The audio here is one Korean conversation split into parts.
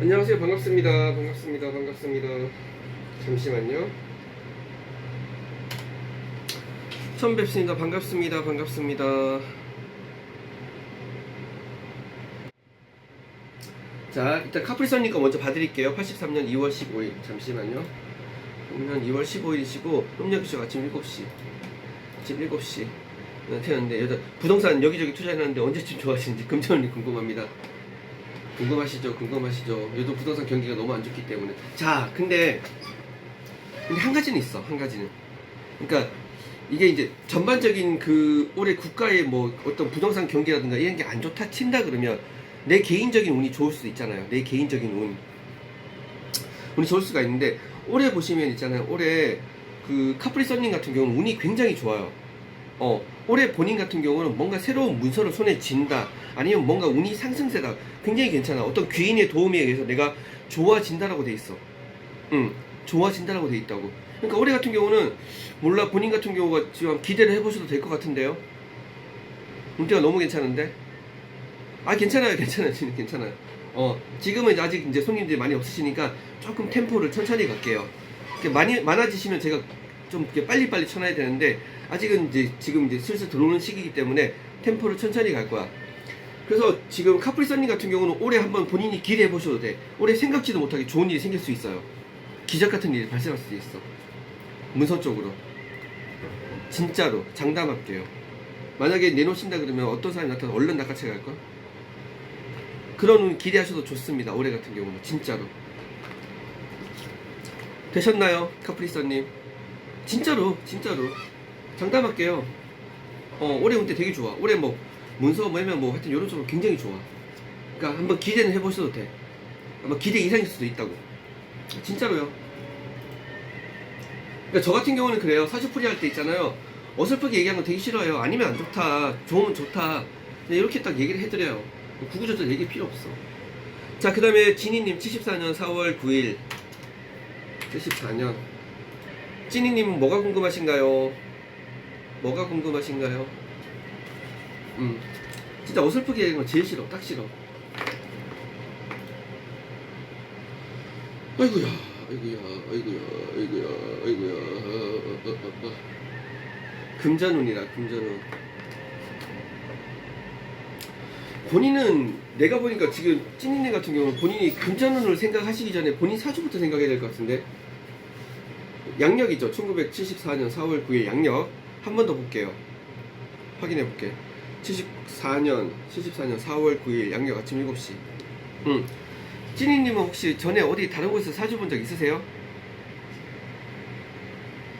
안녕하세요. 반갑습니다. 반갑습니다. 반갑습니다. 잠시만요. 처음 뵙습니다. 반갑습니다. 반갑습니다. 자, 일단 카프리선님 거 먼저 봐드릴게요. 83년 2월 15일. 잠시만요. 그러면 2월 15일이시고, 협력기쇼 아침 7시. 아침 7시. 태어났는데, 여자 부동산 여기저기 투자해놨는데 언제쯤 좋아하시는지 금전운이 궁금합니다. 궁금하시죠? 궁금하시죠? 요즘 부동산 경기가 너무 안 좋기 때문에. 자, 근데 한 가지는 있어. 한 가지는. 그러니까 이게 이제 전반적인 그 올해 국가의 뭐 어떤 부동산 경기라든가 이런 게 안 좋다 친다 그러면 내 개인적인 운이 좋을 수도 있잖아요. 내 개인적인 운이 좋을 수가 있는데, 올해 보시면 있잖아요. 올해 그 카프리선님 같은 경우는 운이 굉장히 좋아요. 올해 본인 같은 경우는 뭔가 새로운 문서를 손에 쥔다, 아니면 뭔가 운이 상승세다, 굉장히 괜찮아. 어떤 귀인의 도움에 의해서 내가 좋아진다라고 돼 있어. 좋아진다라고 돼 있다고. 그러니까 올해 같은 경우는 몰라, 본인 같은 경우가 지금 기대를 해보셔도 될 것 같은데요. 운대가 너무 괜찮은데? 괜찮아요. 괜찮아요. 지금 괜찮아요. 지금은 아직 이제 손님들이 많이 없으시니까 조금 템포를 천천히 갈게요. 이렇게 많아지시면 제가 좀 이렇게 빨리빨리 쳐놔야 되는데, 아직은 이제 지금 이제 슬슬 들어오는 시기이기 때문에 템포를 천천히 갈 거야. 그래서 지금 카프리선님 같은 경우는 올해 한번 본인이 기대해 보셔도 돼. 올해 생각지도 못하게 좋은 일이 생길 수 있어요. 기적 같은 일이 발생할 수도 있어. 문서 쪽으로. 진짜로 장담할게요. 만약에 내놓으신다 그러면 어떤 사람이 나타나서 얼른 낚아채 갈까? 그런 기대하셔도 좋습니다. 올해 같은 경우는 진짜로. 되셨나요, 카프리서님? 진짜로 장담할게요. 올해 운때 되게 좋아. 올해 뭐 문서 뭐냐면 뭐 하여튼 이런 쪽으로 굉장히 좋아. 그러니까 한번 기대는 해보셔도 돼. 아마 기대 이상일 수도 있다고. 진짜로요. 그러니까 저 같은 경우는 그래요. 사주풀이 할 때 있잖아요. 어설프게 얘기하는 거 되게 싫어요. 아니면 안 좋다, 좋으면 좋다, 이렇게 딱 얘기를 해드려요. 구구절절 얘기 필요 없어. 자, 그 다음에 진이님 74년 4월 9일. 74년. 찐이님은 뭐가 궁금하신가요? 뭐가 궁금하신가요? 진짜 어설프게 얘기하는 거 제일 싫어. 딱 싫어. 아이고야, 아이고야, 아이고야, 아이고야, 아이고야. 금전운이라, 금전운. 본인은 내가 보니까 지금 찐이네 같은 경우는 본인이 금전운을 생각하시기 전에 본인 사주부터 생각해야 될 것 같은데. 양력이죠. 1974년 4월 9일 양력. 한 번 더 볼게요. 확인해 볼게. 74년 4월 9일 양력 아침 7시. 찐이님은 혹시 전에 어디 다른 곳에서 사주 본 적 있으세요?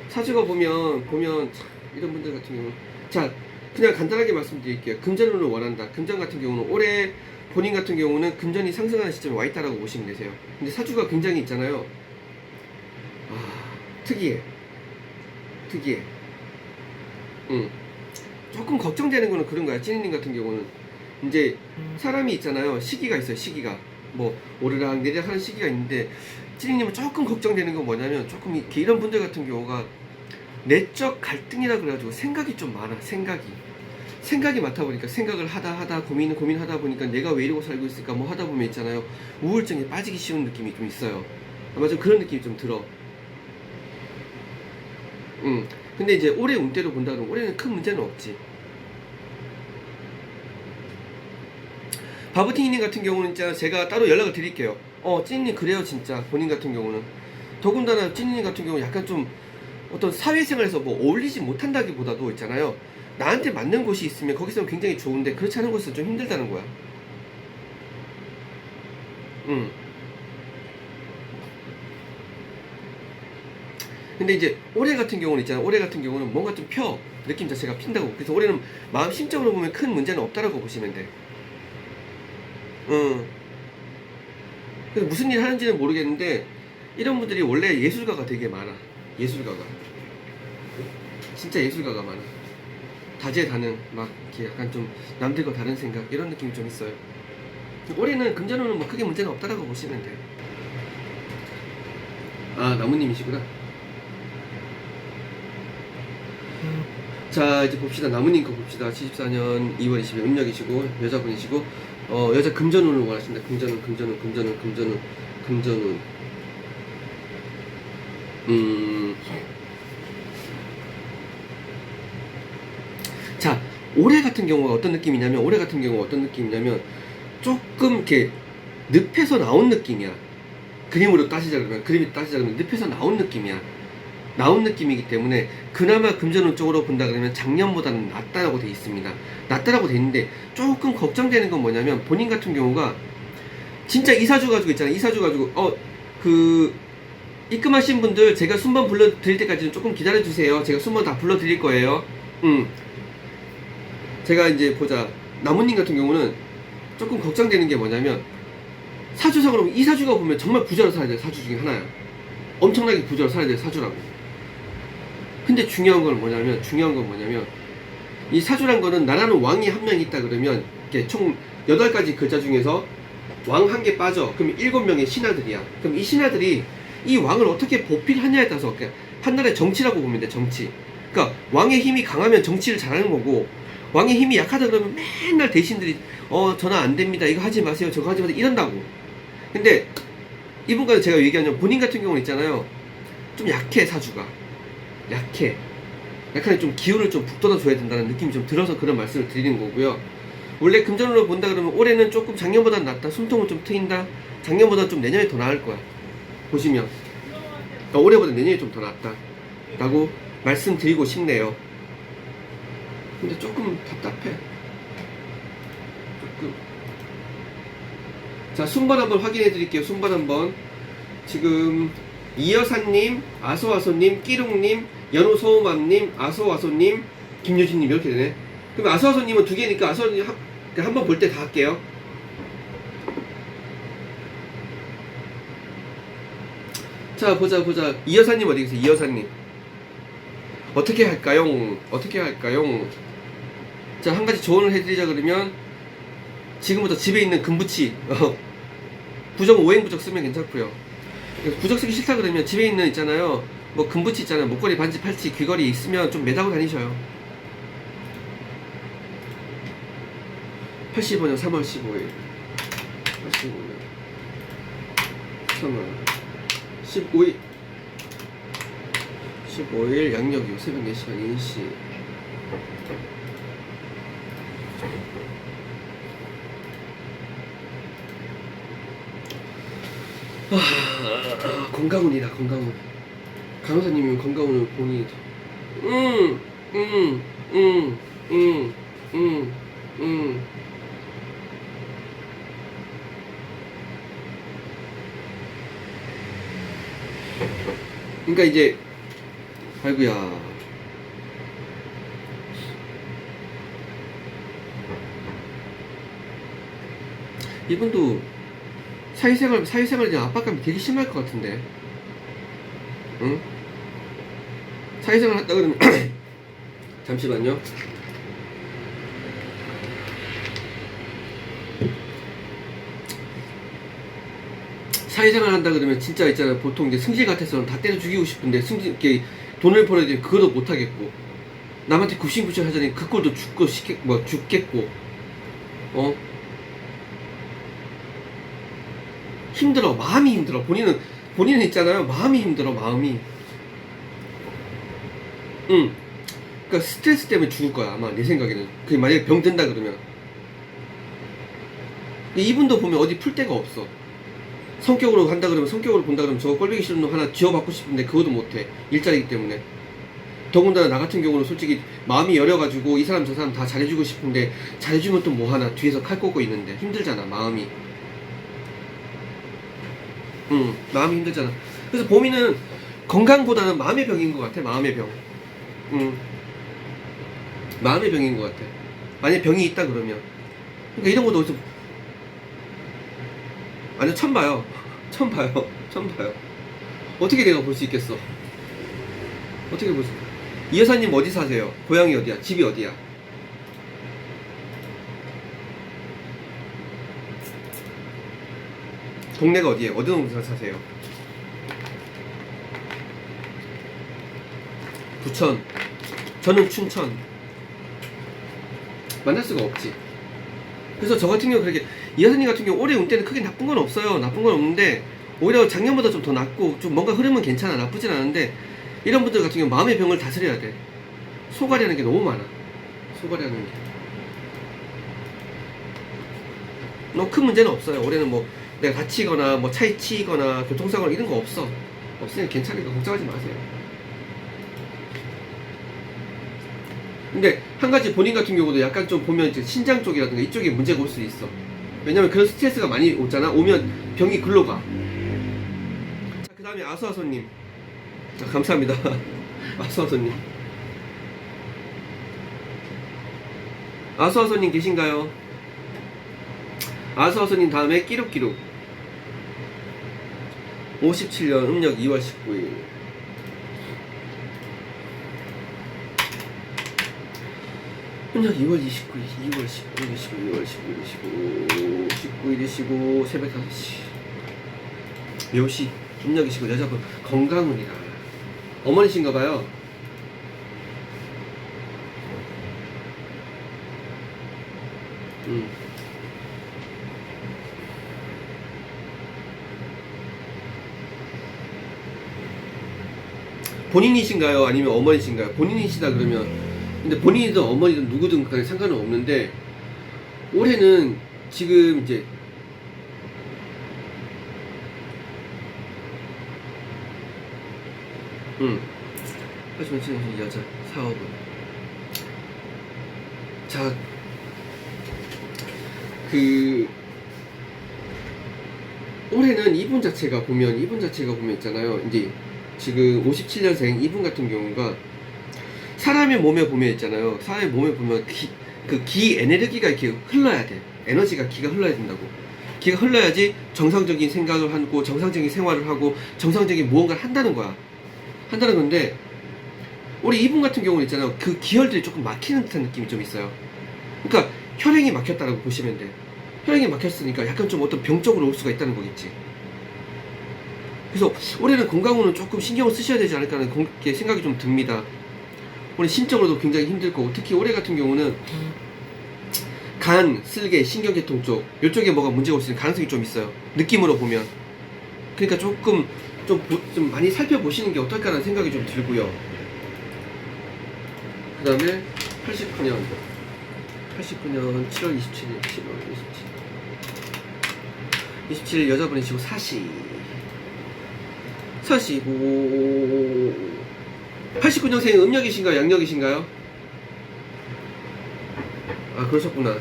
사주가 보면 참, 이런 분들 같은 경우는, 자, 그냥 간단하게 말씀드릴게요. 금전운을 원한다. 금전 같은 경우는 올해 본인 같은 경우는 금전이 상승하는 시점에 와 있다라고 보시면 되세요. 근데 사주가 굉장히 있잖아요. 특이해. 조금 걱정되는 거는 그런 거야. 찐이님 같은 경우는 이제 사람이 있잖아요. 시기가 있어요. 시기가 뭐 오르락 내리락 하는 시기가 있는데, 찐이님은 조금 걱정되는 건 뭐냐면, 조금 이런 분들 같은 경우가 내적 갈등이라 그래가지고 생각이 좀 많아. 생각이 많다 보니까, 생각을 하다 고민하다 보니까 내가 왜 이러고 살고 있을까 뭐 하다 보면 있잖아요, 우울증에 빠지기 쉬운 느낌이 좀 있어요. 아마 좀 그런 느낌이 좀 들어. 근데 이제 올해 운대로 본다 그러면 올해는 큰 문제는 없지. 바브팅이님 같은 경우는 진짜 제가 따로 연락을 드릴게요. 찐이님 그래요 진짜. 본인 같은 경우는 더군다나 찐이님 같은 경우 약간 좀 어떤 사회생활에서 뭐 어울리지 못한다기보다도 있잖아요, 나한테 맞는 곳이 있으면 거기서 굉장히 좋은데 그렇지 않은 곳은 좀 힘들다는 거야. 근데 이제 올해 같은 경우는 있잖아, 올해 같은 경우는 뭔가 좀 느낌 자체가 핀다고. 그래서 올해는 마음 심적으로 보면 큰 문제는 없다라고 보시면 돼. 그래서 무슨 일 하는지는 모르겠는데, 이런 분들이 원래 예술가가 되게 많아. 예술가가 진짜 예술가가 많아. 다재다능, 막 이렇게 약간 좀 남들과 다른 생각, 이런 느낌이 좀 있어요. 올해는 금전운은 뭐 크게 문제는 없다라고 보시면 돼요. 나무님이시구나. 자, 이제 봅시다. 나무님 거 봅시다. 74년 2월 20일 음력이시고 여자분이시고 여자 금전운을 원하신다. 금전운. 자, 올해 같은 경우가 어떤 느낌이냐면 조금 이렇게 늪에서 나온 느낌이야. 그림이 따지자 그러면 늪에서 나온 느낌이기 때문에 그나마 금전운 쪽으로 본다 그러면 작년보다는 낫다라고 돼 있습니다. 낫다라고 돼 있는데 조금 걱정되는 건 뭐냐면 본인 같은 경우가 진짜 이사주 가지고 있잖아요. 이사주 가지고 입금하신 분들 제가 순번 불러드릴 때까지는 조금 기다려주세요. 제가 순번 다 불러드릴 거예요. 제가 이제 보자. 나무님 같은 경우는 조금 걱정되는 게 뭐냐면 사주상으로 이사주가 보면 정말 부자로 살아야 될 사주 중에 하나야. 엄청나게 부자로 살아야 될 사주라고. 근데 중요한 건 뭐냐면 이 사주란 거는 나라는 왕이 한 명 있다 그러면 이렇게 총 8가지 글자 중에서 왕 한 개 빠져. 그럼 7명의 신하들이야. 그럼 이 신하들이 이 왕을 어떻게 보필하냐에 따라서 한 나라의 정치라고 보면 돼. 정치. 그러니까 왕의 힘이 강하면 정치를 잘하는 거고 왕의 힘이 약하다 그러면 맨날 대신들이 전화 안 됩니다. 이거 하지 마세요. 저거 하지 마세요. 이런다고. 근데 이분과 제가 얘기하면 본인 같은 경우는 있잖아요. 좀 약해 사주가. 약간 좀 기운을 좀 북돋아 줘야 된다는 느낌이 좀 들어서 그런 말씀을 드리는 거고요. 원래 금전으로 본다 그러면 올해는 조금 작년보다 낫다. 숨통을 좀 트인다. 작년보다 좀 내년에 더 나을 거야. 보시면 올해보다 내년이 좀 더 낫다 라고 말씀드리고 싶네요. 근데 조금 답답해. 자, 순번 한번 확인해 드릴게요. 순번 한번. 지금 이여사님, 아소아소님, 끼룩님, 연우소음암님, 아소아소님, 김유진님 이렇게 되네. 그럼 아소아소님은 2개니까 아소아소님 한번 볼 때 다 할게요. 자, 보자. 이여사님 어디 계세요? 이여사님. 어떻게 할까요? 자, 한 가지 조언을 해드리자 그러면 지금부터 집에 있는 금부치 부적 오행부적 쓰면 괜찮고요. 부적 쓰기 싫다 그러면 집에 있는 있잖아요. 뭐 금부치 있잖아요. 목걸이, 반지, 팔찌, 귀걸이 있으면 좀 매다고 다니셔요. 85년 3월 15일 85년 3월 15일 양력 이후 새벽 4시 반 인시. 건강운이다. 건강운. 간호사님이면 건강운을 본인이 그러니까 이제 아이고야. 이분도 사회생활에 대한 압박감이 되게 심할 것 같은데. 응? 사회생활 한다 그러면 잠시만요. 사회생활 한다 그러면 진짜 있잖아요. 보통 이제 승질 같아서는 다 때려 죽이고 싶은데 이렇게 돈을 벌어야 되면 그것도 못 하겠고 남한테 굽신굽신 하자니 그 꼴도 죽겠고 힘들어. 마음이 힘들어. 본인은 있잖아요. 마음이 힘들어. 마음이. 그러니까 스트레스 때문에 죽을 거야. 아마 내 생각에는. 그게 만약에 병 든다 그러면. 근데 이분도 보면 어디 풀 데가 없어. 성격으로 본다 그러면 저거 꼴보기 싫은 놈 하나 쥐어받고 싶은데 그것도 못해. 일자리기 때문에. 더군다나 나 같은 경우는 솔직히 마음이 여려가지고 이 사람 저 사람 다 잘해주고 싶은데 잘해주면 또 뭐하나 뒤에서 칼 꽂고 있는데 힘들잖아. 마음이. 마음이 힘들잖아. 그래서 봄이는 건강보다는 마음의 병인 것 같아. 마음의 병. 마음의 병인 것 같아. 만약에 병이 있다 그러면. 그러니까 이런 것도 어디서 아니요, 처음 봐요. 어떻게 내가 볼 수 있겠어? 어떻게 볼 수 있어? 이 여사님 어디 사세요? 고향이 어디야? 집이 어디야? 동네가 어디에요? 어디 동네 사세요? 부천. 저는 춘천. 만날 수가 없지. 그래서 저 같은 경우 그렇게 이하사님 같은 경우 올해 운때는 크게 나쁜 건 없어요. 나쁜 건 없는데 오히려 작년보다 좀 더 낫고 좀 뭔가 흐름은 괜찮아. 나쁘진 않은데 이런 분들 같은 경우 마음의 병을 다스려야 돼. 소갈이라는 게 너무 많아. 소갈이라는 게. 너무 큰 문제는 없어요. 올해는 뭐 내가 다치거나 뭐 차에 치이거나 교통사고 이런 거 없어. 없으니까 괜찮으니까 걱정하지 마세요. 근데 한 가지 본인 같은 경우도 약간 좀 보면 이제 신장 쪽이라든가 이쪽에 문제가 올 수 있어. 왜냐면 그런 스트레스가 많이 오잖아. 오면 병이 글로 가. 자, 그 다음에 아수아소님. 자, 감사합니다. 아수아소님. 아수아소님 계신가요? 아수아소님 다음에 끼룩끼룩. 57년 음력 2월 19일. 음력 2월 29일, 2월 19일이시고, 2월 19일이시고, 19일이시고, 새벽 5시. 묘시, 음력이시고, 여자분, 건강운이라. 어머니신가봐요. 본인이신가요? 아니면 어머니신가요? 본인이시다 그러면, 근데 본인이든 어머니든 누구든 간에 상관은 없는데 올해는 지금 이제 하지만 지금 여자 사업은 자 그 올해는 이분 자체가 보면 있잖아요. 이제 지금 57년생 이분 같은 경우가 사람의 몸에 보면 있잖아요. 사람의 몸에 보면 기 에너지가 이렇게 흘러야 돼. 에너지가 기가 흘러야 된다고. 기가 흘러야지 정상적인 생각을 하고 정상적인 생활을 하고 정상적인 무언가를 한다는 거야. 한다는 건데 우리 이분 같은 경우는 있잖아요. 그 기혈들이 조금 막히는 듯한 느낌이 좀 있어요. 그러니까 혈행이 막혔다라고 보시면 돼. 혈행이 막혔으니까 약간 좀 어떤 병적으로 올 수가 있다는 거겠지. 그래서 올해는 건강으로는 조금 신경을 쓰셔야 되지 않을까 하는 생각이 좀 듭니다. 올해 심적으로도 굉장히 힘들 거고 특히 올해 같은 경우는 간, 쓸개, 신경계통 쪽 이쪽에 뭐가 문제가 올 수 있는 가능성이 좀 있어요. 느낌으로 보면. 그러니까 조금 좀 많이 살펴보시는 게 어떨까라는 생각이 좀 들고요. 그 다음에 89년 7월 27일 27일 여자분이시고 사시고 89년생 음력이신가요? 양력이신가요? 아 그러셨구나.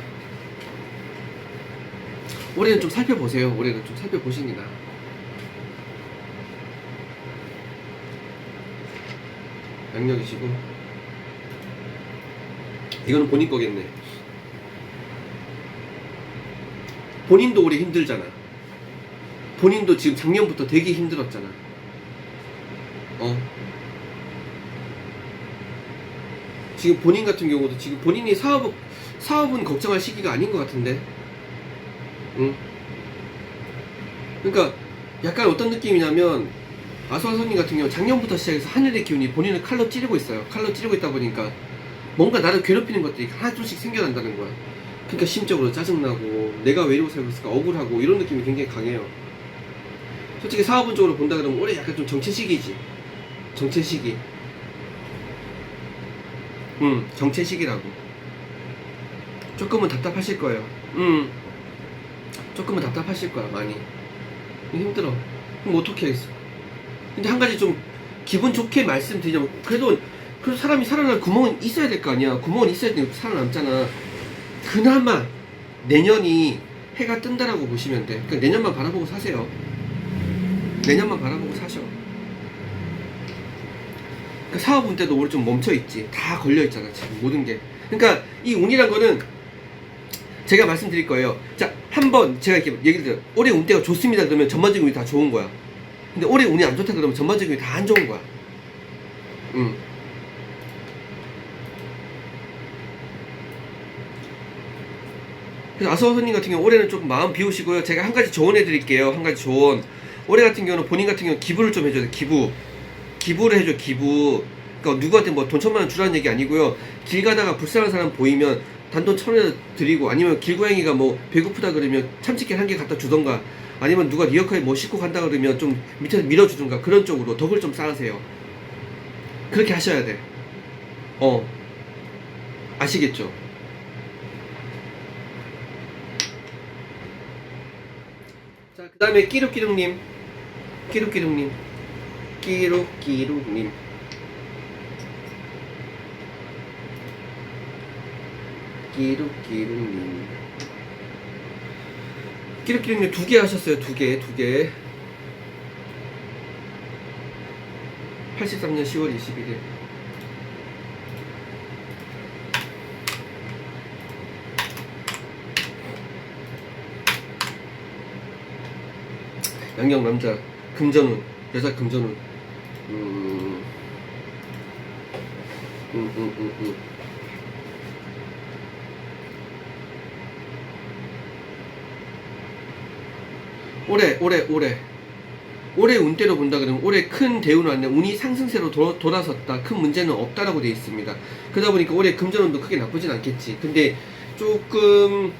올해는 좀 살펴보세요. 올해는 좀 살펴보시는 게 나아. 양력이시고 이거는 본인 거겠네. 본인도 올해 힘들잖아. 본인도 지금 작년부터 되게 힘들었잖아. 지금 본인 같은 경우도 지금 본인이 사업은 걱정할 시기가 아닌 것 같은데. 그러니까 약간 어떤 느낌이냐면 아수아선님 같은 경우 작년부터 시작해서 하늘의 기운이 본인을 칼로 찌르고 있어요. 칼로 찌르고 있다 보니까 뭔가 나를 괴롭히는 것들이 하나둘씩 생겨난다는 거야. 그러니까 심적으로 짜증나고 내가 왜 이러고 살고 있을까 억울하고 이런 느낌이 굉장히 강해요. 솔직히 사업은 쪽으로 본다 그러면 올해 약간 좀 정체 시기지. 정체 시기. 정체 시기라고. 조금은 답답하실 거예요. 조금은 답답하실 거야 많이. 힘들어. 그럼 어떻게 하겠어. 근데 한 가지 좀 기분 좋게 말씀드리자면 그래도 사람이 살아날 구멍은 있어야 될 거 아니야. 구멍은 있어야 돼. 살아남잖아. 그나마 내년이 해가 뜬다라고 보시면 돼. 그러니까 내년만 바라보고 사세요. 내년만 바라보고 사셔. 그러니까 사업운 때도 올해 좀 멈춰있지. 다 걸려있잖아 지금 모든 게. 그러니까 이 운이란 거는 제가 말씀드릴 거예요. 자, 한번 제가 이렇게 얘기를 드려요. 올해 운때가 좋습니다 그러면 전반적인 운이 다 좋은 거야. 근데 올해 운이 안 좋다 그러면 전반적인 운이 다 안 좋은 거야. 그래서 아수아선님 같은 경우 올해는 조금 마음 비우시고요. 제가 한 가지 조언해 드릴게요. 한 가지 조언. 올해 같은 경우는 본인 같은 경우는 기부를 좀 해줘야 돼. 기부를 해줘. 기부. 그러니까 누구한테 뭐 돈 1,000만 원 주라는 얘기 아니고요. 길 가다가 불쌍한 사람 보이면 단돈 1,000원 드리고, 아니면 길고양이가 뭐 배고프다 그러면 참치캔 한 개 갖다 주던가, 아니면 누가 리어카에 뭐 싣고 간다 그러면 좀 밑에서 밀어주든가, 그런 쪽으로 덕을 좀 쌓으세요. 그렇게 하셔야 돼. 아시겠죠? 자, 그 다음에 끼룩끼룩님, 끼룩끼룩님, 끼룩끼룩님. 끼룩끼룩님. 끼룩끼룩님 2개 하셨어요. 2개. 83년 10월 21일. 양경 남자, 금전운, 여자 금전운. 올해 운대로 본다 그러면 올해 큰 대운은 아닌데 운이 상승세로 돌아섰다. 큰 문제는 없다라고 되어 있습니다. 그러다 보니까 올해 금전운도 크게 나쁘진 않겠지. 근데 조금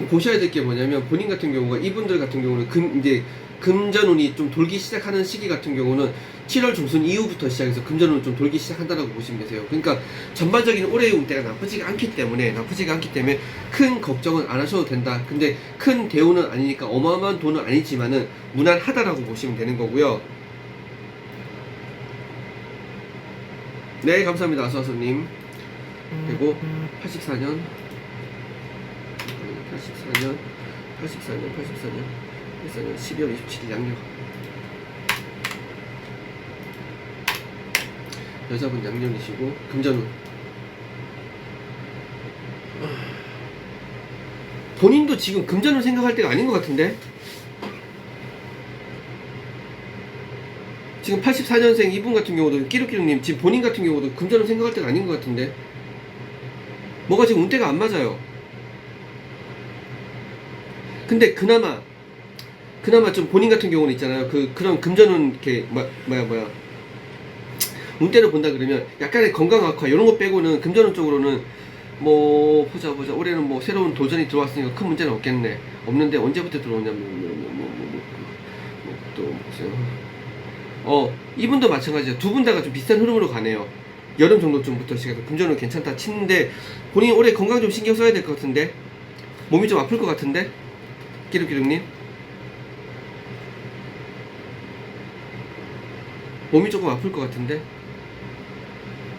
보셔야 될 게 뭐냐면, 본인 같은 경우가, 이분들 같은 경우는 이제 금전운이 좀 돌기 시작하는 시기 같은 경우는 7월 중순 이후부터 시작해서 금전운이 좀 돌기 시작한다라고 보시면 되세요. 그러니까 전반적인 올해의 운대가 나쁘지가 않기 때문에 큰 걱정은 안 하셔도 된다. 근데 큰 대운은 아니니까 어마어마한 돈은 아니지만은 무난하다라고 보시면 되는 거고요. 네, 감사합니다. 아수아수님. 그리고 84년 12월 27일 양력. 여자분 양력이시고 금전운. 본인도 지금 금전운 생각할 때가 아닌 것 같은데? 지금 84년생 이분 같은 경우도, 끼룩끼룩님 지금 본인 같은 경우도 금전운 생각할 때가 아닌 것 같은데? 뭐가 지금 운대가 안 맞아요. 근데 그나마 좀 본인 같은 경우는 있잖아요. 그런 금전운 이렇게 운대를 본다 그러면 약간의 건강 악화 이런 거 빼고는 금전운 쪽으로는 뭐 보자 올해는 뭐 새로운 도전이 들어왔으니까 큰 문제는 없는데 언제부터 들어오냐면 또 보세요. 이분도 마찬가지죠. 두 분 다가 좀 비슷한 흐름으로 가네요. 여름 정도쯤부터 시작해서 금전운 괜찮다 치는데, 본인이 올해 건강 좀 신경 써야 될 것 같은데, 몸이 좀 아플 것 같은데, 끼룩끼룩님 몸이 조금 아플 것 같은데.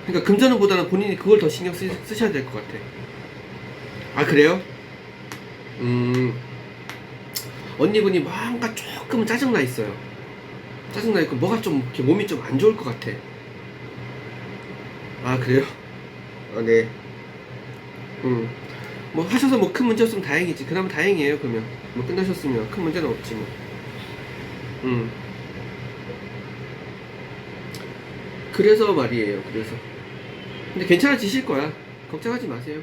그러니까 금전운보다는 본인이 그걸 더 신경 쓰셔야 될 것 같아. 아, 그래요? 언니분이 뭔가 조금은 짜증나 있어요. 짜증나 있고 뭐가 좀 이렇게 몸이 좀 안 좋을 것 같아. 아, 그래요? 네. 뭐 하셔서 뭐 큰 문제 없으면 다행이지. 그나마 다행이에요. 그러면 뭐 끝나셨으면 큰 문제는 없지 뭐. 그래서 말이에요. 근데 괜찮아지실 거야. 걱정하지 마세요.